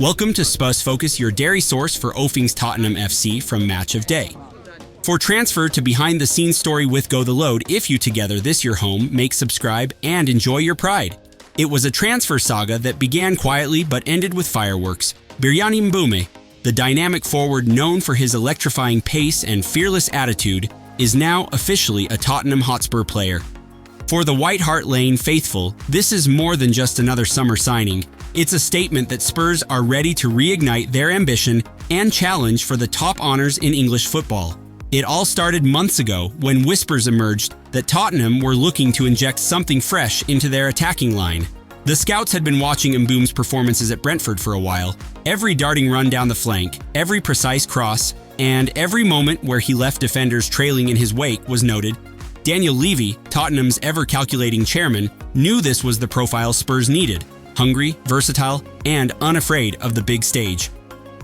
Welcome to Spurs Focus, your dairy source for Oefing's Tottenham FC from Match of Day. For transfer to behind-the-scenes story with Go the Load, if you together this your home, make subscribe and enjoy your pride. It was a transfer saga that began quietly but ended with fireworks. Briyan Mbueume, the dynamic forward known for his electrifying pace and fearless attitude, is now officially a Tottenham Hotspur player. For the White Hart Lane faithful, this is more than just another summer signing. It's a statement that Spurs are ready to reignite their ambition and challenge for the top honors in English football. It all started months ago when whispers emerged that Tottenham were looking to inject something fresh into their attacking line. The scouts had been watching Mbueume's performances at Brentford for a while. Every darting run down the flank, every precise cross, and every moment where he left defenders trailing in his wake was noted. Daniel Levy, Tottenham's ever-calculating chairman, knew this was the profile Spurs needed: hungry, versatile, and unafraid of the big stage.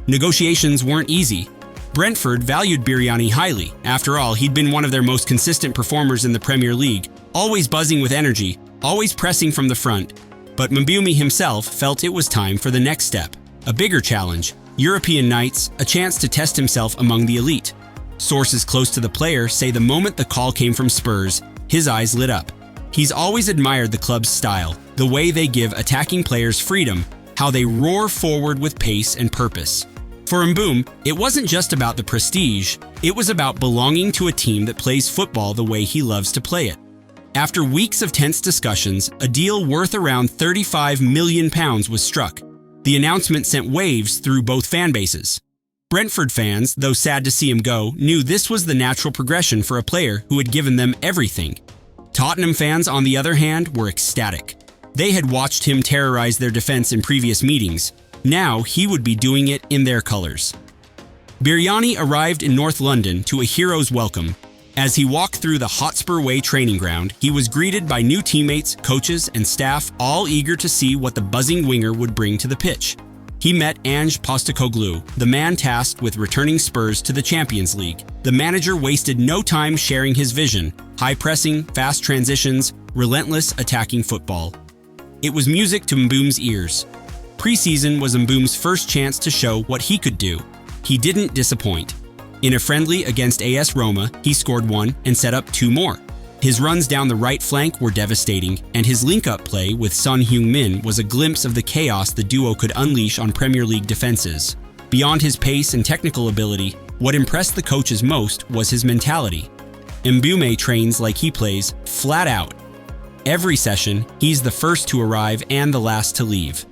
Negotiations weren't easy. Brentford valued Briyan highly. After all, he'd been one of their most consistent performers in the Premier League, always buzzing with energy, always pressing from the front. But Mbueume himself felt it was time for the next step, a bigger challenge, European nights, a chance to test himself among the elite. Sources close to the player say the moment the call came from Spurs, his eyes lit up. He's always admired the club's style, the way they give attacking players freedom, how they roar forward with pace and purpose. For Mbueume, it wasn't just about the prestige, it was about belonging to a team that plays football the way he loves to play it. After weeks of tense discussions, a deal worth around £35 million was struck. The announcement sent waves through both fan bases. Brentford fans, though sad to see him go, knew this was the natural progression for a player who had given them everything. Tottenham fans, on the other hand, were ecstatic. They had watched him terrorize their defense in previous meetings. Now he would be doing it in their colors. Briyan arrived in North London to a hero's welcome. As he walked through the Hotspur Way training ground, he was greeted by new teammates, coaches, and staff, all eager to see what the buzzing winger would bring to the pitch. He met Ange Postecoglou, the man tasked with returning Spurs to the Champions League. The manager wasted no time sharing his vision: high pressing, fast transitions, relentless attacking football. It was music to Mbueume's ears. Preseason was Mbueume's first chance to show what he could do. He didn't disappoint. In a friendly against AS Roma, he scored one and set up two more. His runs down the right flank were devastating, and his link-up play with Son Heung-min was a glimpse of the chaos the duo could unleash on Premier League defenses. Beyond his pace and technical ability, what impressed the coaches most was his mentality. Mbueume trains like he plays, flat out. Every session, he's the first to arrive and the last to leave.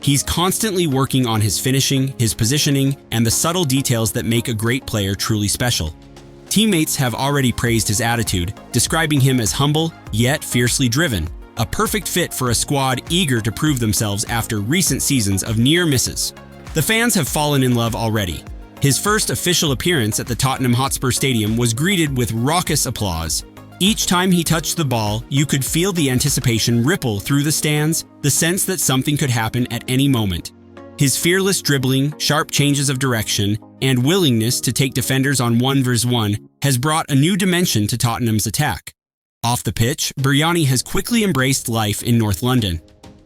He's constantly working on his finishing, his positioning, and the subtle details that make a great player truly special. Teammates have already praised his attitude, describing him as humble, yet fiercely driven, a perfect fit for a squad eager to prove themselves after recent seasons of near misses. The fans have fallen in love already. His first official appearance at the Tottenham Hotspur Stadium was greeted with raucous applause. Each time he touched the ball, you could feel the anticipation ripple through the stands, the sense that something could happen at any moment. His fearless dribbling, sharp changes of direction, and willingness to take defenders on 1v1 has brought a new dimension to Tottenham's attack. Off the pitch, Briyan has quickly embraced life in North London.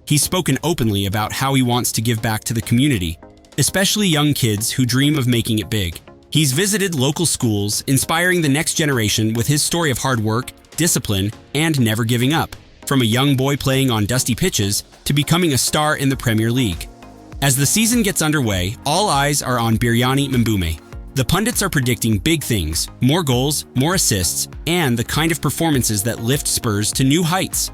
He's spoken openly about how he wants to give back to the community, especially young kids who dream of making it big. He's visited local schools, inspiring the next generation with his story of hard work, discipline, and never giving up, from a young boy playing on dusty pitches to becoming a star in the Premier League. As the season gets underway, all eyes are on Briyan Mbueume. The pundits are predicting big things: more goals, more assists, and the kind of performances that lift Spurs to new heights.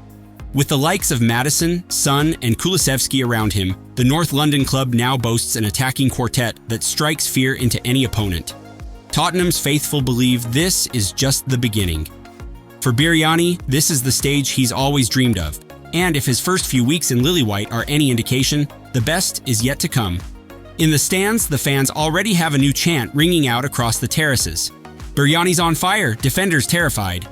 With the likes of Maddison, Son, and Kulusevski around him, the North London club now boasts an attacking quartet that strikes fear into any opponent. Tottenham's faithful believe this is just the beginning. For Briyan, this is the stage he's always dreamed of. And if his first few weeks in Lily-White are any indication, the best is yet to come. In the stands, the fans already have a new chant ringing out across the terraces. Briyan's on fire, defenders terrified.